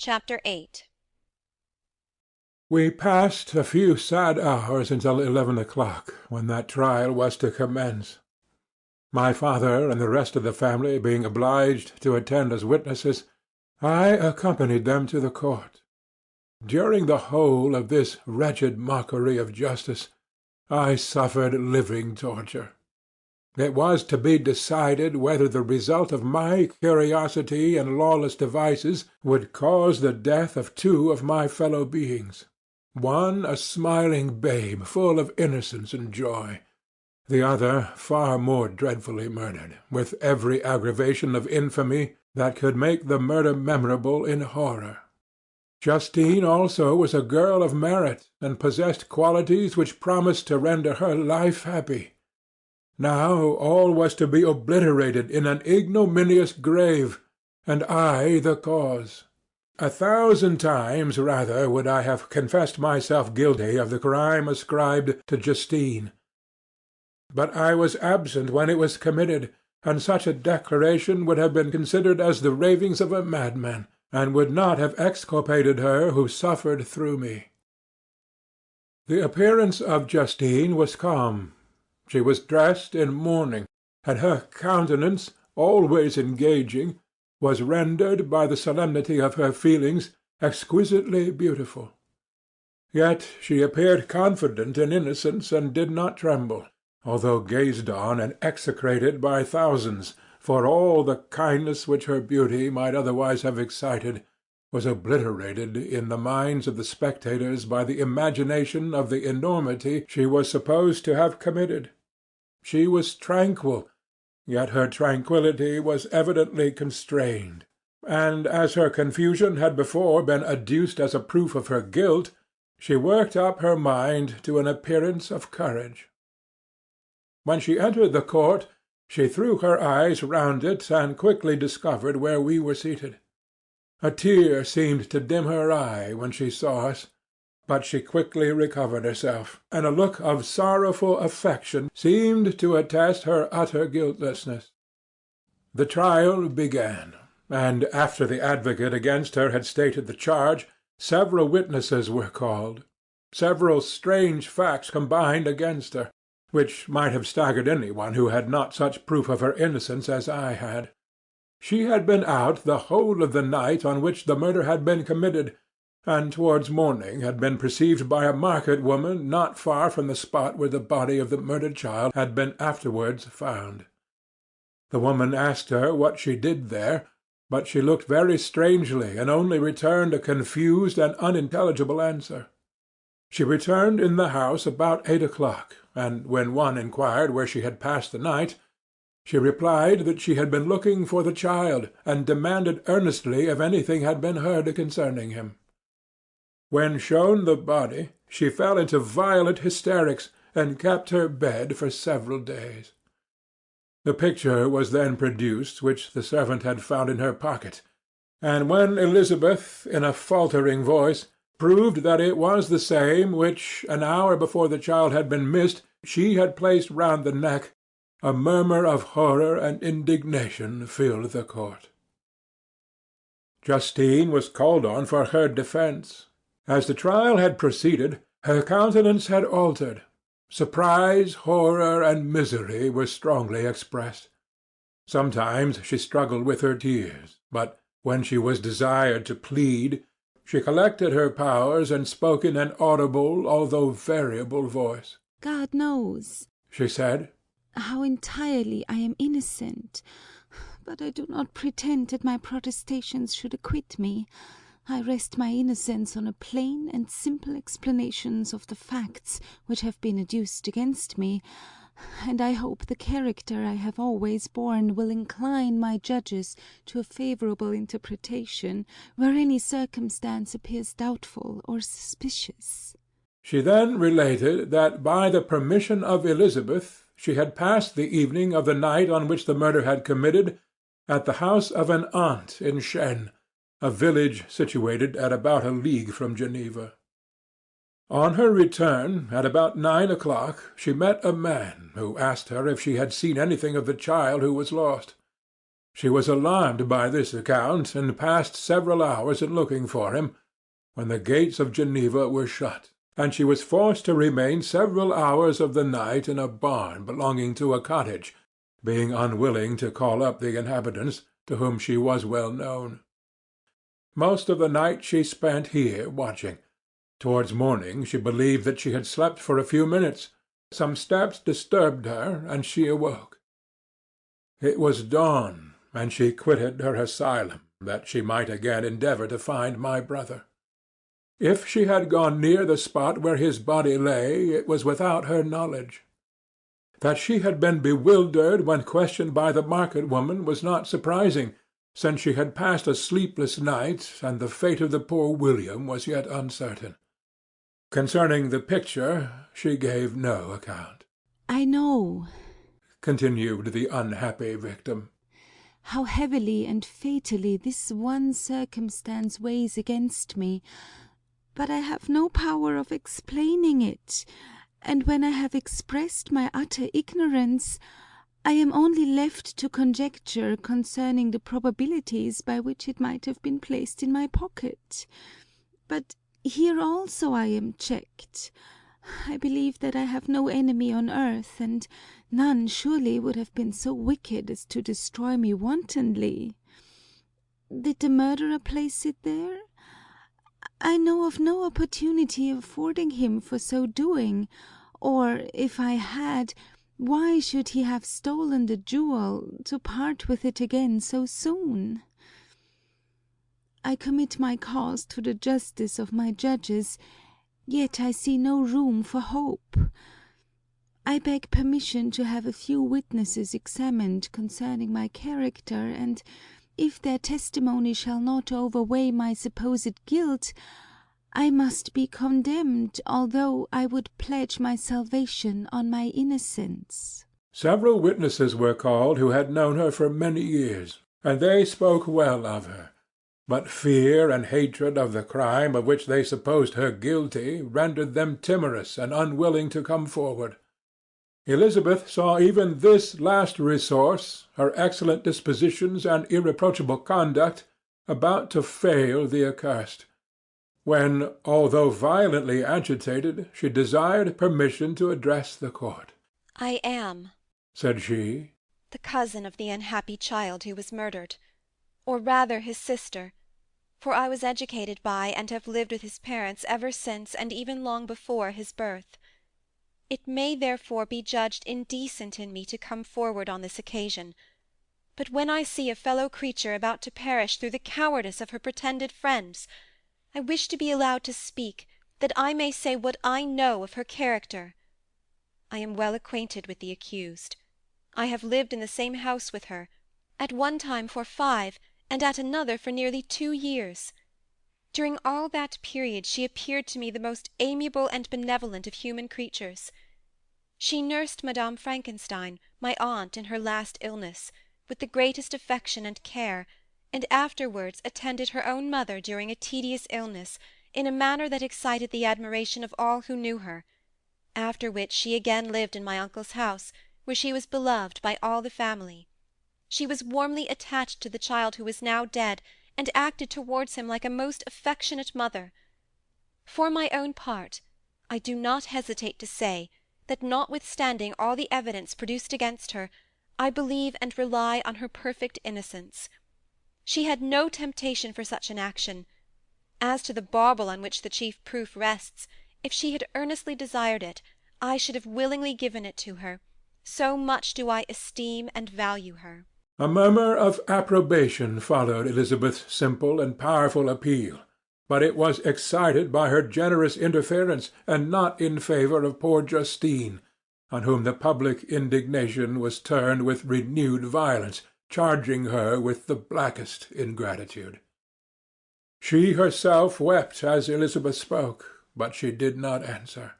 Chapter 8. We passed a few sad hours until 11 o'clock, when that trial was to commence. My father and the rest of the family being obliged to attend as witnesses, I accompanied them to the court. During the whole of this wretched mockery of justice, I suffered living torture. It was to be decided whether the result of my curiosity and lawless devices would cause the death of two of my fellow beings, one a smiling babe full of innocence and joy, the other far more dreadfully murdered, with every aggravation of infamy that could make the murder memorable in horror. Justine also was a girl of merit, and possessed qualities which promised to render her life happy. Now all was to be obliterated in an ignominious grave, and I the cause. 1,000 times rather would I have confessed myself guilty of the crime ascribed to Justine. But I was absent when it was committed, and such a declaration would have been considered as the ravings of a madman, and would not have exculpated her who suffered through me. The appearance of Justine was calm. She was dressed in mourning, and her countenance, always engaging, was rendered by the solemnity of her feelings exquisitely beautiful. Yet she appeared confident in innocence, and did not tremble, although gazed on and execrated by thousands, for all the kindness which her beauty might otherwise have excited was obliterated in the minds of the spectators by the imagination of the enormity she was supposed to have committed. She was tranquil, yet her tranquillity was evidently constrained, and as her confusion had before been adduced as a proof of her guilt, she worked up her mind to an appearance of courage. When she entered the court, she threw her eyes round it and quickly discovered where we were seated. A tear seemed to dim her eye when she saw us, but she quickly recovered herself, and a look of sorrowful affection seemed to attest her utter guiltlessness. The trial began, and after the advocate against her had stated the charge, several witnesses were called. Several strange facts combined against her, which might have staggered any one who had not such proof of her innocence as I had. She had been out the whole of the night on which the murder had been committed, and towards morning had been perceived by a market woman not far from the spot where the body of the murdered child had been afterwards found. The woman asked her what she did there, but she looked very strangely, and only returned a confused and unintelligible answer. She returned in the house about 8 o'clock, and when one inquired where she had passed the night, she replied that she had been looking for the child, and demanded earnestly if anything had been heard concerning him. When shown the body, she fell into violent hysterics, and kept her bed for several days. The picture was then produced which the servant had found in her pocket, and when Elizabeth, in a faltering voice, proved that it was the same which, an hour before the child had been missed, she had placed round the neck, a murmur of horror and indignation filled the court. Justine was called on for her defence. As the trial had proceeded, her countenance had altered. Surprise, horror, and misery were strongly expressed. Sometimes she struggled with her tears, but when she was desired to plead, she collected her powers and spoke in an audible, although variable voice. "God knows," she said, "how entirely I am innocent, but I do not pretend that my protestations should acquit me. I rest my innocence on a plain and simple explanations of the facts which have been adduced against me, and I hope the character I have always borne will incline my judges to a favourable interpretation, where any circumstance appears doubtful or suspicious." She then related that by the permission of Elizabeth she had passed the evening of the night on which the murder had committed at the house of an aunt in Chêne, a village situated at about a league from Geneva. On her return, at about 9 o'clock, she met a man who asked her if she had seen anything of the child who was lost. She was alarmed by this account, and passed several hours in looking for him, when the gates of Geneva were shut, and she was forced to remain several hours of the night in a barn belonging to a cottage, being unwilling to call up the inhabitants, to whom she was well known. Most of the night she spent here watching. Towards morning she believed that she had slept for a few minutes. Some steps disturbed her, and she awoke. It was dawn, and she quitted her asylum, that she might again endeavour to find my brother. If she had gone near the spot where his body lay, it was without her knowledge. That she had been bewildered when questioned by the market-woman was not surprising, since she had passed a sleepless night, and the fate of the poor William was yet uncertain. Concerning the picture she gave no account. I know, continued the unhappy victim, how heavily and fatally this one circumstance weighs against me, but I have no power of explaining it, and when I have expressed my utter ignorance, I am only left to conjecture concerning the probabilities by which it might have been placed in my pocket. But here also I am checked. I believe that I have no enemy on earth, and none surely would have been so wicked as to destroy me wantonly. Did the murderer place it there? I know of no opportunity affording him for so doing, or, if I had, why should he have stolen the jewel, to part with it again so soon? I commit my cause to the justice of my judges, yet I see no room for hope. I beg permission to have a few witnesses examined concerning my character, and if their testimony shall not overweigh my supposed guilt, I must be condemned, although I would pledge my salvation on my innocence. Several witnesses were called who had known her for many years, and they spoke well of her. But fear and hatred of the crime of which they supposed her guilty rendered them timorous and unwilling to come forward. Elizabeth saw even this last resource, her excellent dispositions and irreproachable conduct, about to fail the accursed, when, although violently agitated, she desired permission to address the court. "I am," said she, "the cousin of the unhappy child who was murdered, or rather his sister, for I was educated by and have lived with his parents ever since and even long before his birth. It may therefore be judged indecent in me to come forward on this occasion, but when I see a fellow creature about to perish through the cowardice of her pretended friends, I wish to be allowed to speak, that I may say what I know of her character. I am well acquainted with the accused. I have lived in the same house with her, at one time for 5, and at another for nearly 2 years. During all that period she appeared to me the most amiable and benevolent of human creatures. She nursed Madame Frankenstein, my aunt, in her last illness, with the greatest affection and care, and afterwards attended her own mother during a tedious illness in a manner that excited the admiration of all who knew her, after which she again lived in my uncle's house, where she was beloved by all the family. She was warmly attached to the child who is now dead, and acted towards him like a most affectionate mother. For my own part, I do not hesitate to say that, notwithstanding all the evidence produced against her, I believe and rely on her perfect innocence. She had no temptation for such an action. As to the bauble on which the chief proof rests, if she had earnestly desired it, I should have willingly given it to her, so much do I esteem and value her." A murmur of approbation followed Elizabeth's simple and powerful appeal, but it was excited by her generous interference, and not in favour of poor Justine, on whom the public indignation was turned with renewed violence, charging her with the blackest ingratitude. She herself wept as Elizabeth spoke, but she did not answer.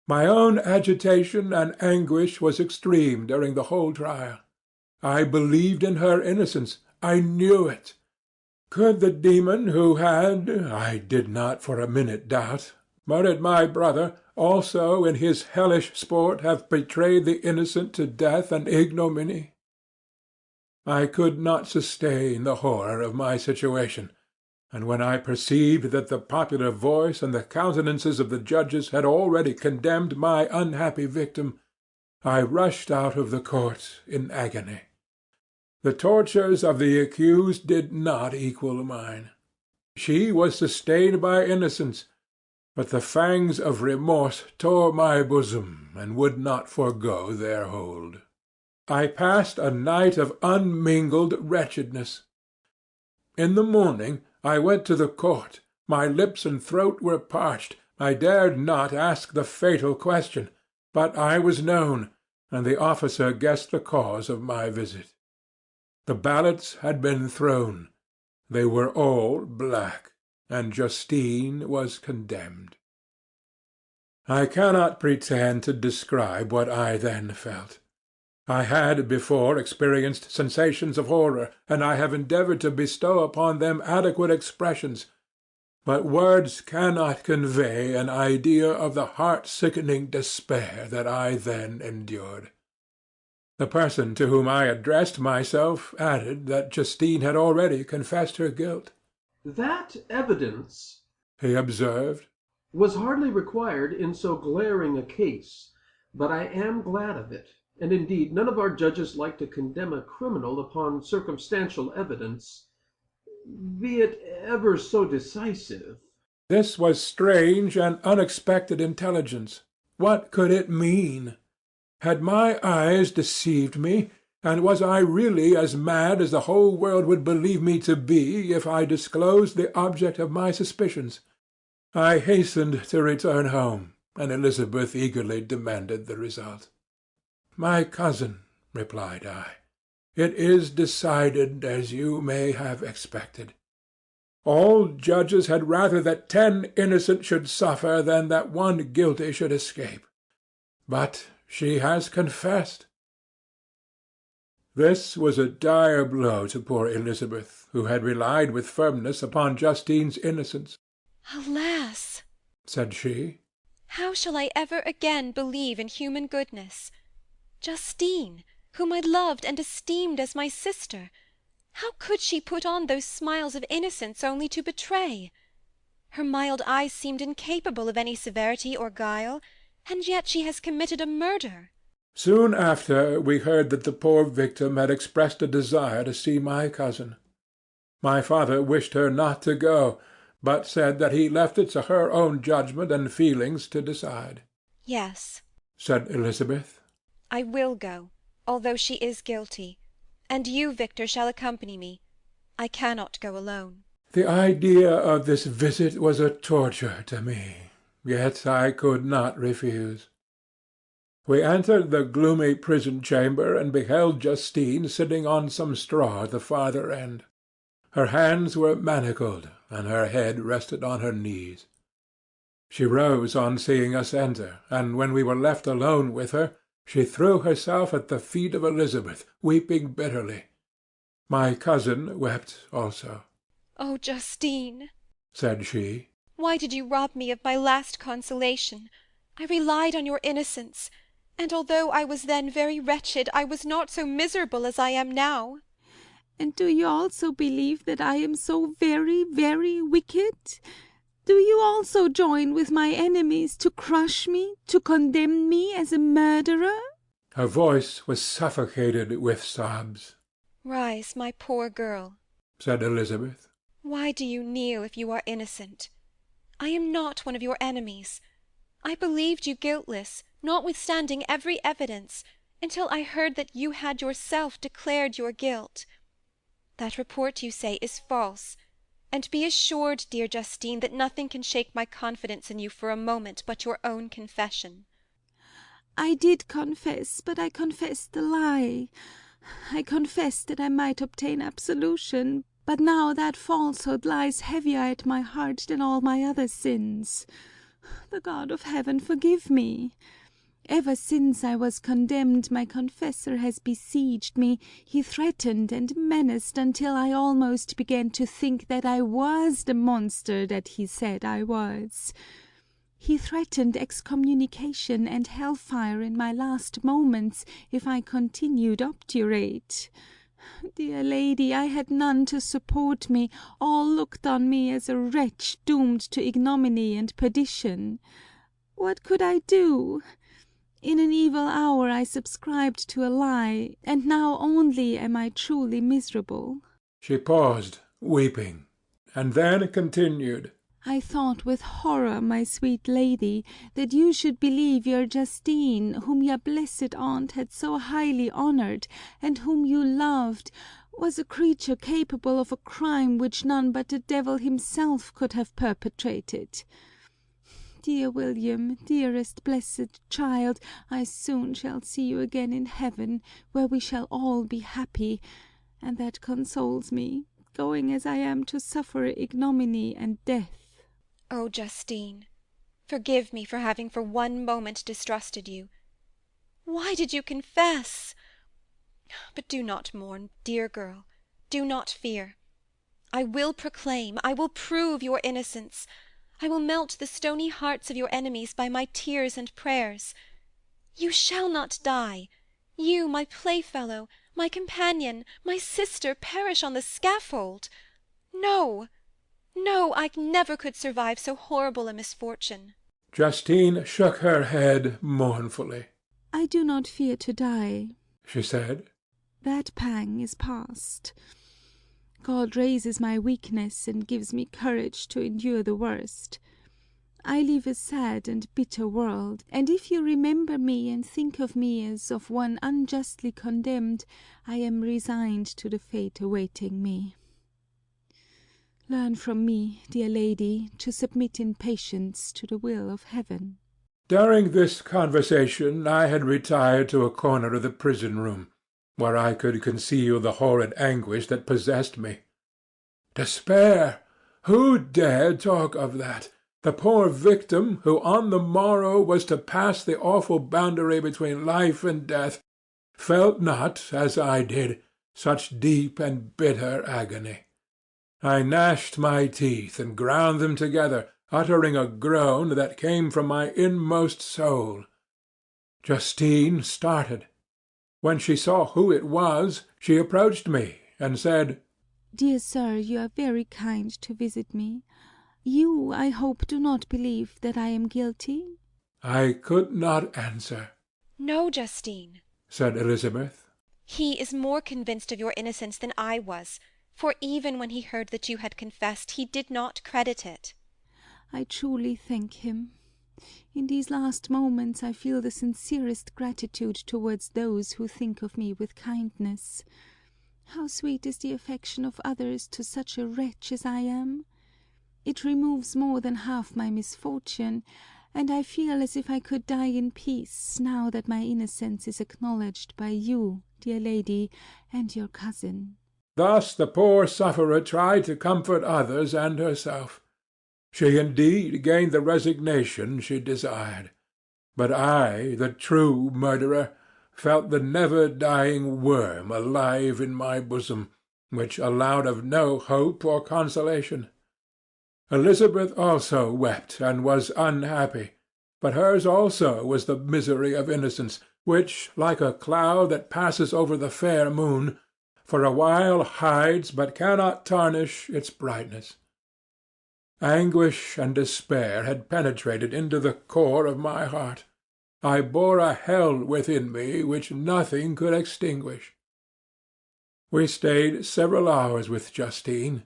My own agitation and anguish was extreme during the whole trial. I believed in her innocence. I knew it. Could the demon who had, I did not for a minute doubt, murdered my brother, also in his hellish sport have betrayed the innocent to death and ignominy? I could not sustain the horror of my situation, and when I perceived that the popular voice and the countenances of the judges had already condemned my unhappy victim, I rushed out of the court in agony. The tortures of the accused did not equal mine. She was sustained by innocence, but the fangs of remorse tore my bosom and would not forego their hold. I passed a night of unmingled wretchedness. In the morning I went to the court. My lips and throat were parched. I dared not ask the fatal question, but I was known, and the officer guessed the cause of my visit. The ballots had been thrown. They were all black, and Justine was condemned. I cannot pretend to describe what I then felt. I had before experienced sensations of horror, and I have endeavored to bestow upon them adequate expressions, but words cannot convey an idea of the heart-sickening despair that I then endured. The person to whom I addressed myself added that Justine had already confessed her guilt. "That evidence," he observed, "was hardly required in so glaring a case, but I am glad of it, and indeed none of our judges like to condemn a criminal upon circumstantial evidence, be it ever so decisive." This was strange and unexpected intelligence. What could it mean? Had my eyes deceived me, and was I really as mad as the whole world would believe me to be if I disclosed the object of my suspicions? I hastened to return home, and Elizabeth eagerly demanded the result. "My cousin," replied I, "it is decided as you may have expected. All judges had rather that 10 innocent should suffer than that 1 guilty should escape. But she has confessed." This was a dire blow to poor Elizabeth, who had relied with firmness upon Justine's innocence. "Alas!" said she, "how shall I ever again believe in human goodness? Justine, whom I loved and esteemed as my sister, how could she put on those smiles of innocence only to betray? Her mild eyes seemed incapable of any severity or guile, and yet she has committed a murder." Soon after we heard that the poor victim had expressed a desire to see my cousin. My father wished her not to go, but said that he left it to her own judgment and feelings to decide. "Yes," said Elizabeth, "I will go, although she is guilty, and you, Victor, shall accompany me. I cannot go alone." The idea of this visit was a torture to me, yet I could not refuse. We entered the gloomy prison-chamber and beheld Justine sitting on some straw at the farther end. Her hands were manacled, and her head rested on her knees. She rose on seeing us enter, and when we were left alone with her, she threw herself at the feet of Elizabeth, weeping bitterly. My cousin wept also. "Oh, Justine," said she, "why did you rob me of my last consolation? I relied on your innocence, and although I was then very wretched, I was not so miserable as I am now." And do you also believe that I am so very, very wicked? Do you also join with my enemies to crush me, to condemn me as a murderer?" Her voice was suffocated with sobs. "Rise, my poor girl," said Elizabeth. "why do you kneel if you are innocent? I am not one of your enemies. I believed you guiltless, notwithstanding every evidence, until I heard that you had yourself declared your guilt. That report, you say, is false, and be assured, dear Justine, that nothing can shake my confidence in you for a moment but your own confession." "I did confess, but I confessed a lie. I confessed that I might obtain absolution, but now that falsehood lies heavier at my heart than all my other sins. The God of heaven forgive me! Ever since I was condemned, my confessor has besieged me. He threatened and menaced until I almost began to think that I was the monster that he said I was. He threatened excommunication and hellfire in my last moments if I continued obdurate. Dear lady, I had none to support me. All looked on me as a wretch doomed to ignominy and perdition. What could I do? In an evil hour I subscribed to a lie, and now only am I truly miserable. She paused, weeping, and then continued. I thought with horror, my sweet lady, that you should believe your Justine, whom your blessed aunt had so highly honoured, and whom you loved, was a creature capable of a crime which none but the devil himself could have perpetrated. Dear William, dearest blessed child, I soon shall see you again in heaven, where we shall all be happy, and that consoles me, going as I am to suffer ignominy and death. Oh, Justine, forgive me for having for one moment distrusted you. Why did you confess? But do not mourn, dear girl, do not fear. I will proclaim, I will prove your innocence. I will melt the stony hearts of your enemies by my tears and prayers. You shall not die. You, my playfellow, my companion, my sister, perish on the scaffold. No, no, I never could survive so horrible a misfortune. Justine shook her head mournfully. I do not fear to die, she said. That pang is past. God raises my weakness and gives me courage to endure the worst. I live a sad and bitter world, and if you remember me and think of me as of one unjustly condemned, I am resigned to the fate awaiting me. Learn from me, dear lady, to submit in patience to the will of heaven. During this conversation I had retired to a corner of the prison-room, where I could conceal the horrid anguish that possessed me. Despair! Who dared talk of that? The poor victim, who on the morrow was to pass the awful boundary between life and death, felt not, as I did, such deep and bitter agony. I gnashed my teeth and ground them together, uttering a groan that came from my inmost soul. Justine started. When she saw who it was, she approached me and said, Dear sir, you are very kind to visit me. You, I hope, do not believe that I am guilty? I could not answer. No, Justine, said Elizabeth. He is more convinced of your innocence than I was, for even when he heard that you had confessed, he did not credit it. I truly thank him. In these last moments I feel the sincerest gratitude towards those who think of me with kindness. How sweet is the affection of others to such a wretch as I am! It removes more than half my misfortune, and I feel as if I could die in peace, now that my innocence is acknowledged by you, dear lady, and your cousin. Thus the poor sufferer tried to comfort others and herself. She indeed gained the resignation she desired. But I, the true murderer, felt the never-dying worm alive in my bosom, which allowed of no hope or consolation. Elizabeth also wept and was unhappy, but hers also was the misery of innocence, which, like a cloud that passes over the fair moon, for a while hides but cannot tarnish its brightness. Anguish and despair had penetrated into the core of my heart. I bore a hell within me which nothing could extinguish. We stayed several hours with Justine,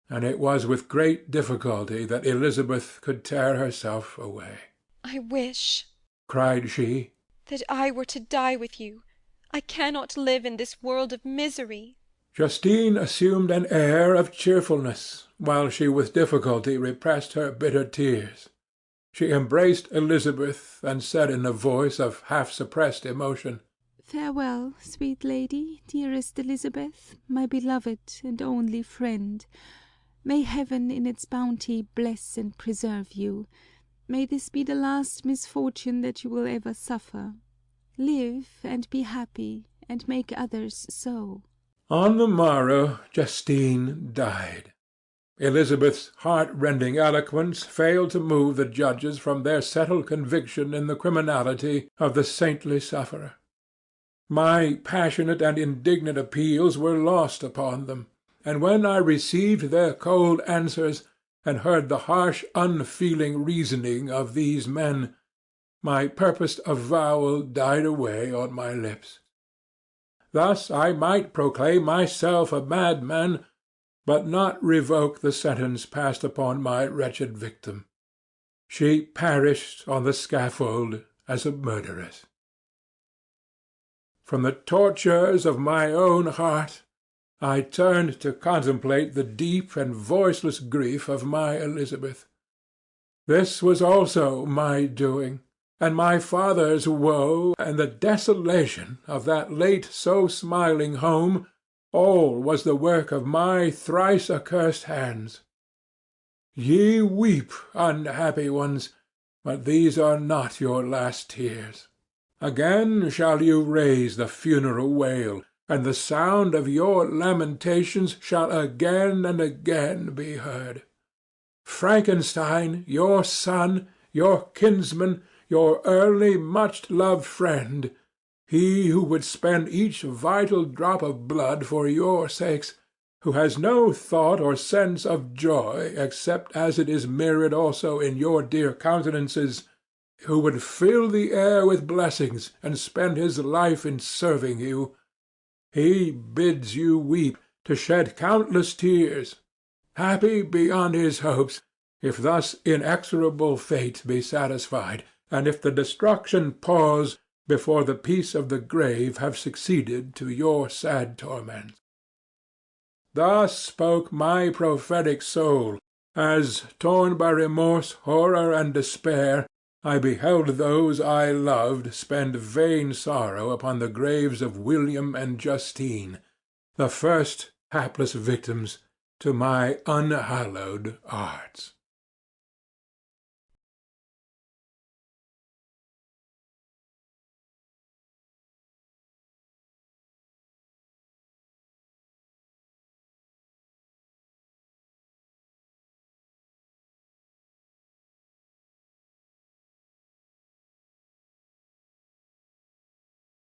and it was with great difficulty that Elizabeth could tear herself away. I wish, cried she, that I were to die with you. I cannot live in this world of misery. Justine assumed an air of cheerfulness, while she with difficulty repressed her bitter tears. She embraced Elizabeth, and said in a voice of half-suppressed emotion, Farewell, sweet lady, dearest Elizabeth, my beloved and only friend. May heaven in its bounty bless and preserve you. May this be the last misfortune that you will ever suffer. Live and be happy, and make others so. On the morrow Justine died. Elizabeth's heart-rending eloquence failed to move the judges from their settled conviction in the criminality of the saintly sufferer. My passionate and indignant appeals were lost upon them, and when I received their cold answers, and heard the harsh unfeeling reasoning of these men, my purposed avowal died away on my lips. Thus I might proclaim myself a madman, but not revoke the sentence passed upon my wretched victim. She perished on the scaffold as a murderess. From the tortures of my own heart, I turned to contemplate the deep and voiceless grief of my Elizabeth. This was also my doing, and my father's woe, and the desolation of that late so smiling home, all was the work of my thrice accursed hands. Ye weep, unhappy ones, but these are not your last tears. Again shall you raise the funeral wail, and the sound of your lamentations shall again and again be heard. Frankenstein, your son, your kinsman, your early much-loved friend, he who would spend each vital drop of blood for your sakes, who has no thought or sense of joy except as it is mirrored also in your dear countenances, who would fill the air with blessings and spend his life in serving you, he bids you weep, to shed countless tears, happy beyond his hopes, if thus inexorable fate be satisfied, and if the destruction pause before the peace of the grave have succeeded to your sad torments. Thus spoke my prophetic soul, as, torn by remorse, horror, and despair, I beheld those I loved spend vain sorrow upon the graves of William and Justine, the first hapless victims to my unhallowed arts.